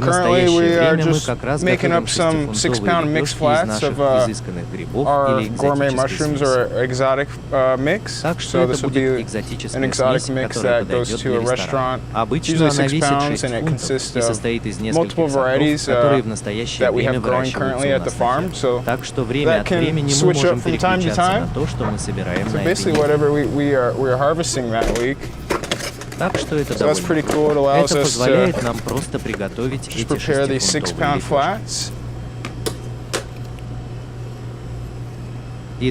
currently we are just making up some 6-pound mixed flats of our gourmet mushrooms or exotic mix. So this will be an exotic mix that goes to a restaurant. It's usually 6 pounds and it consists of multiple varieties that we have growing currently at the farm. So that can switch up from time to time. So basically whatever we are harvesting that week. So that's pretty cool. It allows us to just prepare these 6-pound flats.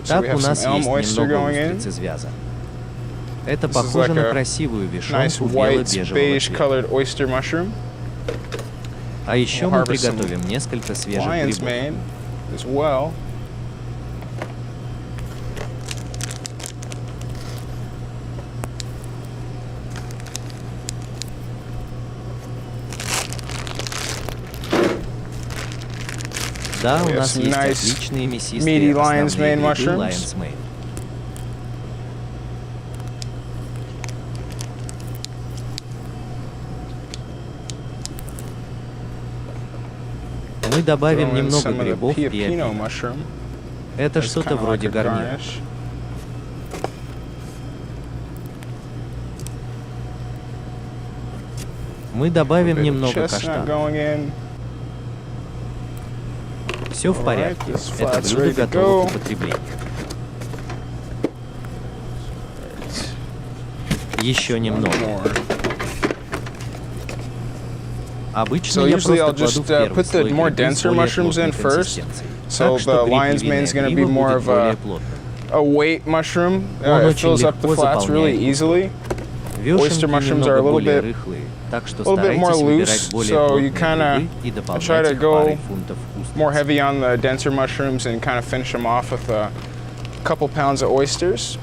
So we have some elm oyster going in. Это This is похоже like на a красивую nice вишенку white бело-бежевого beige цвета. colored oyster mushroom. А еще We'll мы harvest some приготовим несколько свежих lion's грибов. mane as well. Да, у We have нас some есть nice отличные meaty мясистые lion's основные mane грибы mushrooms. lion's mane. Мы добавим Throw in немного some of the грибов и pioppino апельсин. mushroom. Это It's что-то kind of like вроде a гарнира. garnish. Мы A добавим bit of немного chestnut каштана. going in. Все в Alright, порядке. this Это flat's блюдо ready to готово go. к употреблению. Еще немного. More. Обычно So я usually I'll просто just кладу в первый put the слой more грибы с denser более mushrooms плотной in first. консистенцией. So Так что the гриб lion's mane is львиная going to be грива more будет of более плотным. a weight mushroom. Он It очень fills up the легко flats really заполняет easily. Вешенки mushrooms are a немного little более bit- рыхлые, так что a little bit more старайтесь loose, выбирать более so you плотные kinda грибы и try дополнять to их go парой фунтов more устриц. heavy on the denser mushrooms and kind of finish them off with a couple pounds of oysters.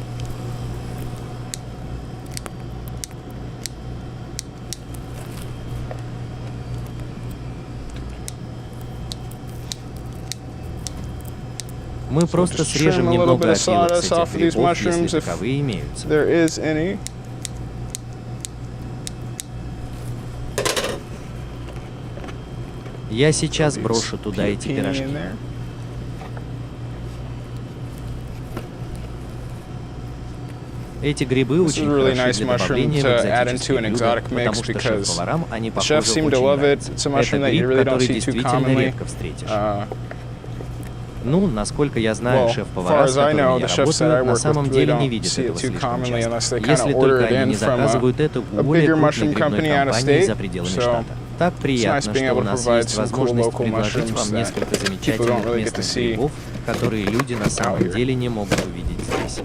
Мы просто just срежем trim a little немного bit of опилок sawdust с off этих of these грибов, если mushrooms if таковые имеются. There is any. Я сейчас These брошу туда эти pioppini пирожки. in there. Эти грибы This is очень really хороши nice для mushroom добавления в to add into экзотические an блюда, exotic потому mix что because шеф-поварам они, chefs похоже, seem to очень love it. нравятся. It's a Это mushroom that you гриб, really don't который see too действительно commonly. редко встретишь. Ну, насколько я знаю, Well, шеф-повара, far с as I которыми know, я the chefs that I работаю, на work самом with really деле не don't видят see it этого too слишком commonly часто. unless they kind Если of order только it они in не from заказывают это у a более bigger крупной mushroom грибной company out of компании state. за пределами So штата. Так it's nice приятно, being что able у to нас provide есть some cool возможность local предложить mushrooms вам that несколько people don't замечательных really get to местных see грибов, которые люди на самом here. деле не могут увидеть здесь.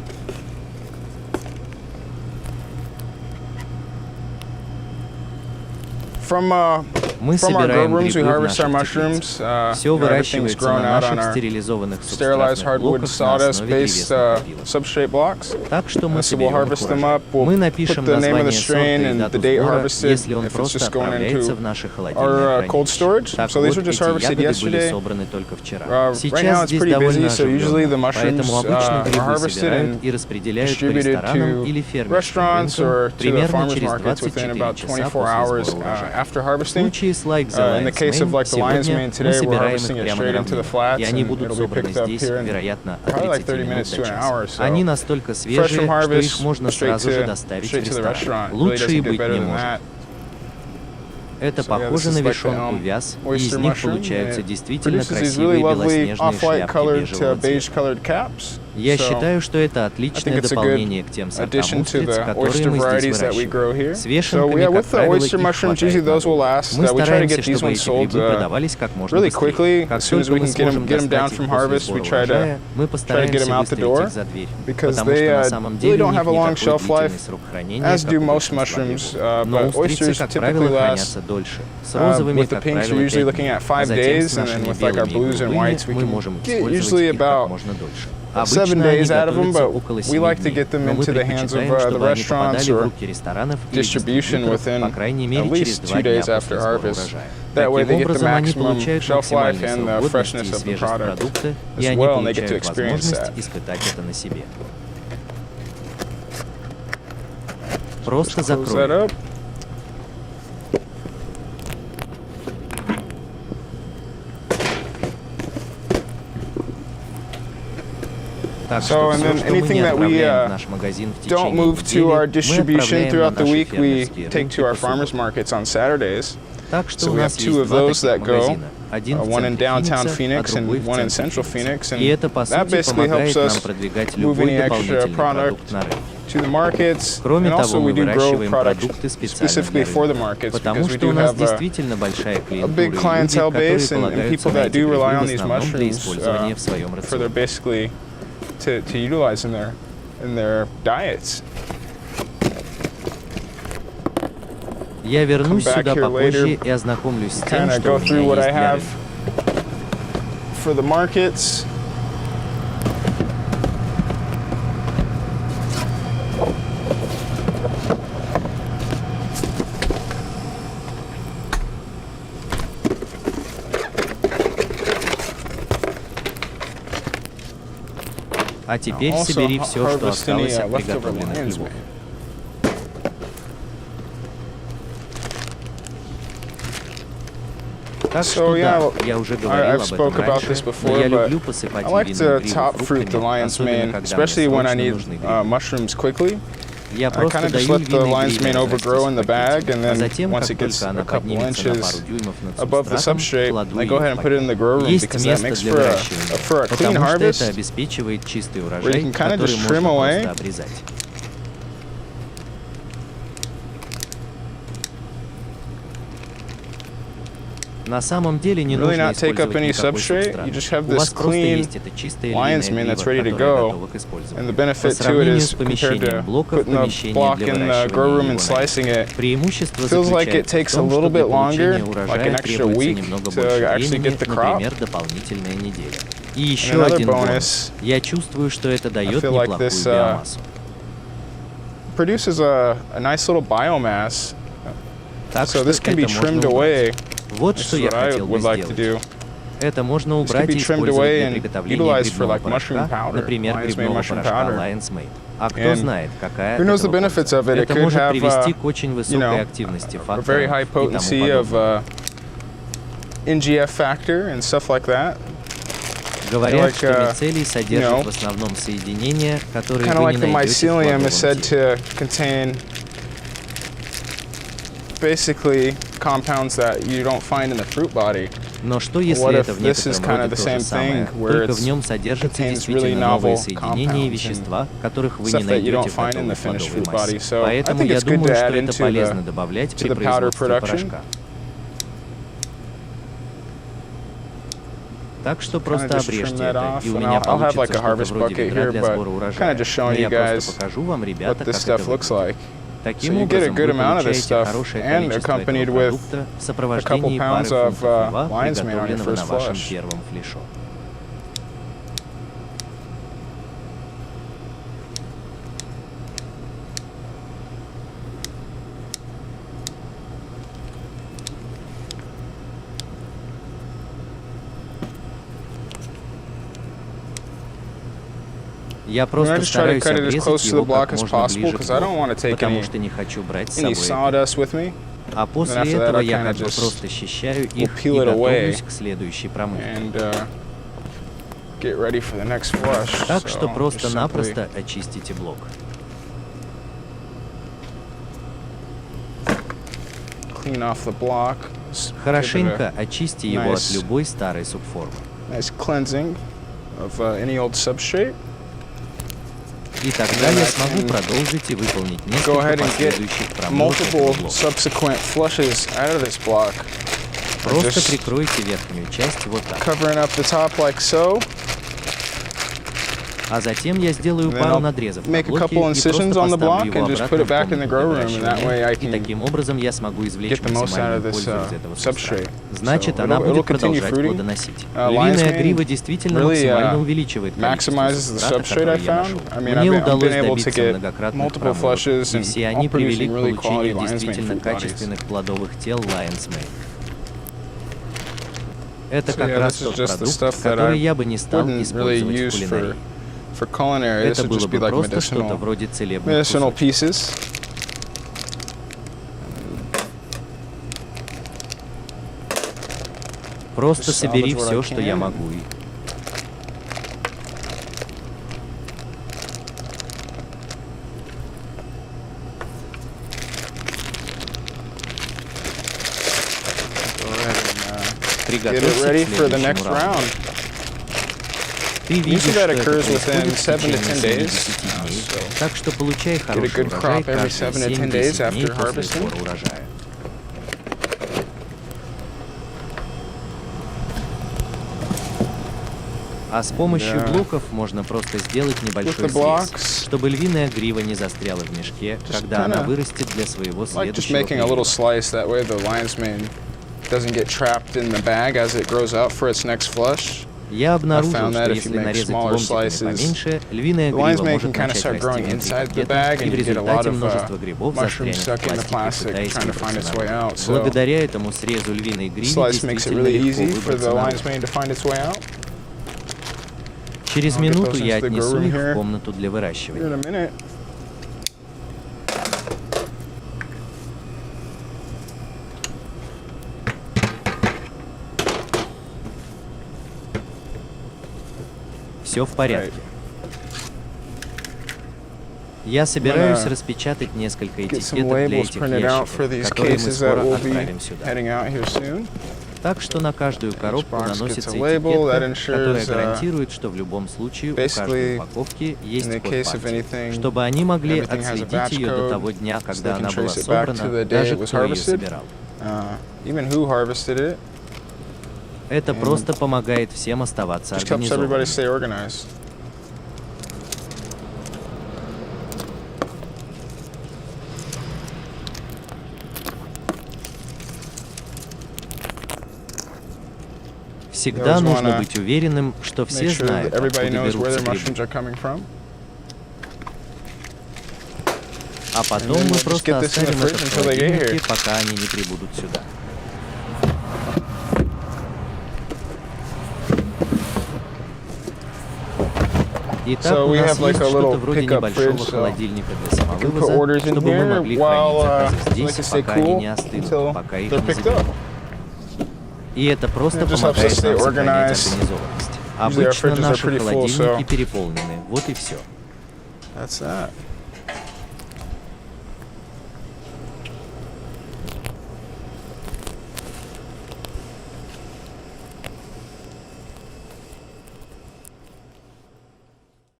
Мы From our grow собираем rooms, we грибы в harvest our наших mushrooms. теплицах. Все Everything's выращивается grown на out on наших our стерилизованных sterilized субстратных hardwood блоках на sawdust основе based древесных опилок. substrate blocks. Так что мы So we'll соберем harvest их them урожай. up. We'll Мы put напишем the name of the название strain сорта и and the дату date сбора, harvested если он if it's просто just going отправляется into в наше our холодильное cold хранилище. storage. Так So вот, these were just эти harvested ягоды были yesterday. собраны только вчера. Right now Сейчас it's здесь pretty довольно busy, so usually the оживленно, mushrooms поэтому обычно are грибы harvested собирают and и распределяют по distributed ресторанам или to фермерским restaurants or рынкам to the примерно farmers через markets within 24 about часа 24 после hours сбора урожая. after В harvesting. случае с like the In the case of Lion's like the lion's Mane, mane сегодня today, мы we're собираем harvesting их it прямо straight на into the равнине, flats, и они and будут it'll be собраны picked up здесь, here in вероятно, от probably like 30 30 минут minutes до to an часа. hour. So Они настолько fresh свежие, from что harvest, их можно straight сразу же to доставить в the ресторан. restaurant. Really Лучше и doesn't get быть better не than может. that. Это So, yeah, this похоже is на like the вишенку вяз, и из oyster них mushroom, получаются and it действительно produces these красивые really lovely белоснежные off-white шляпки colored to бежевого beige цвета. colored caps. Я So считаю, что это I отличное think it's a good дополнение к тем сортам addition to устриц, the которые oyster мы здесь varieties that we grow выращиваем. here. С So вешенками, yeah, как with the правило, oyster их mushrooms, usually хватает those will надолго. last. Мы We try to стараемся, get these чтобы ones эти sold грибы продавались как можно really быстрее. quickly. Как As soon as только we мы can get сможем them down достать from их после harvest, we сбора try урожая, мы to get постараемся them out the выставить door их за дверь, because потому they что на самом really деле у don't них have a не long такой shelf life, длительный срок хранения, as как do у most большинства mushrooms. грибов. Но But устрицы, oysters как typically правило, last. хранятся дольше. С розовыми, With the как pinks, правило, you're usually 5 looking дней. at 5 Затем days, с and then нашими with like our белыми blues and голубыми whites, we мы can можем get использовать usually их как about можно дольше. 7 Обычно days они out of them, готовятся but около we 7 like to дней, get them но мы into the hands of предпочитаем, the чтобы они restaurants попадали в or руки ресторанов или distribution дистрибьюторов, по within крайней мере, at через least 2 2 дня days после after сбора harvest. урожая. That way they Таким get the образом, они maximum получают shelf life максимальный and срок the годности freshness и of the свежесть product продукта, и as они well, and they get to получают experience возможность that. испытать это на себе. Просто Close that закрой. up. So, and then anything that we don't move to our distribution throughout the week, we take to our farmers markets on Saturdays. So we have 2 of those that go, one in downtown Phoenix and one in central Phoenix, and that basically helps us move any extra product to the markets. And also we do grow products specifically for the markets because we do have a big clientele base and people that do rely on these mushrooms for their basically to utilize in their diets. Я вернусь сюда попозже и ознакомлюсь с тем, что у меня есть для рыб. For the markets. А теперь собери все, что осталось от приготовленных грибов. Так что да, я уже говорил об этом раньше, но я люблю посыпать винным грибы фруктами, особенно когда мне срочно нужны грибы. Я просто даю винные грибы расти, а затем, как только она поднимется на пару дюймов над субстратом, кладу ее в пакет. Есть место для выращивания, потому что это обеспечивает чистый урожай, который можно просто обрезать. На самом деле не нужно использовать никакой субстрат. У вас просто есть это чистое льняное гриво, которое готово к использованию. По сравнению с помещением блока в помещении для выращивания преимущество заключается в том, что для получения урожая требуется немного больше времени, например, дополнительная неделя. И еще один бонус. Я чувствую, что это дает неплохую биомассу. Produces a nice little biomass. So this can be trimmed away. Вот что я хотел бы сделать. Это можно убрать и использовать для приготовления грибного порошка, например, грибного порошка Lion's Made. А кто знает, какая это может привести к очень высокой активности фактора и тому подобное. Говорят, что мицелий содержит в основном соединения, которые вы не найдете в плодовом basically compounds that you don't find in the fruit body. Но что если это в некотором роде то же самое, только в нем содержатся действительно новые соединения и вещества, которых вы не найдете в готовой плодовой массе. Поэтому я думаю, что это полезно добавлять при производстве порошка. Так что просто обрежьте это, и у меня получится что-то вроде ведра для сбора урожая. Но я просто покажу вам, ребята, как это выглядит. Таким образом, вы получаете хорошее количество этого продукта в сопровождении пары фунтов льва, приготовленного на вашем первом флешо. Я просто стараюсь обрезать его как можно ближе к блоку, потому что не хочу брать с собой. А после этого я как бы просто счищаю их и готовлюсь к следующей промывке. Так что просто-напросто очистите блок. Хорошенько очисти его от любой старой субформы. И тогда я смогу продолжить и выполнить несколько последующих промывок этого блока. Просто прикройте верхнюю часть вот так. А затем я сделаю пару надрезов на блоке и просто поставлю его обратно в комнату выращивания. И таким образом я смогу извлечь максимальную пользу из этого субстрата. Значит, она будет продолжать плодоносить. Львиная грива действительно максимально увеличивает количество субстрата, который я нашел. Мне удалось добиться многократных промывок, и все они привели к получению действительно качественных плодовых тел Lion's Made. Это как раз тот продукт, который я бы не стал использовать в кулинарии. Это было бы просто что-то вроде целебных кусочков. Просто собери все, что я могу. Приготовься к следующему раунду. Ты видишь, что это происходит в течение 7-10 дней, так что получай хороший урожай каждые 7-10 дней после сбора урожая. А с помощью блоков можно просто сделать небольшой срез, чтобы львиная грива не застряла в мешке, когда она вырастет для своего следующего периода. Я обнаружил, что если нарезать ломтиками поменьше, львиная грива может начать расти внутри пакета, и в результате множество грибов застрянет в пластике, пытаясь выбраться наружу. Благодаря этому срезу львиной гриве действительно легко выбраться наружу. Через минуту я отнесу их в комнату для выращивания. Все в порядке. Я собираюсь распечатать несколько этикеток для этих ящиков, которые мы скоро отправим сюда. Так что на каждую коробку наносится этикетка, которая гарантирует, что в любом случае у каждой упаковки есть код партии, чтобы они могли отследить ее до того дня, когда она была собрана, даже кто ее собирал. Это просто помогает всем оставаться организованными. Всегда нужно быть уверенным, что все знают, откуда берутся грибы. А потом мы просто оставим это в холодильнике, пока они не прибудут сюда. Итак, у нас есть что-то вроде небольшого холодильника для самовывоза, чтобы мы могли хранить заказы здесь, пока они не остынут, пока их не заберут. И это просто помогает нам сохранять организованность. Обычно наши холодильники переполнены. Вот и все.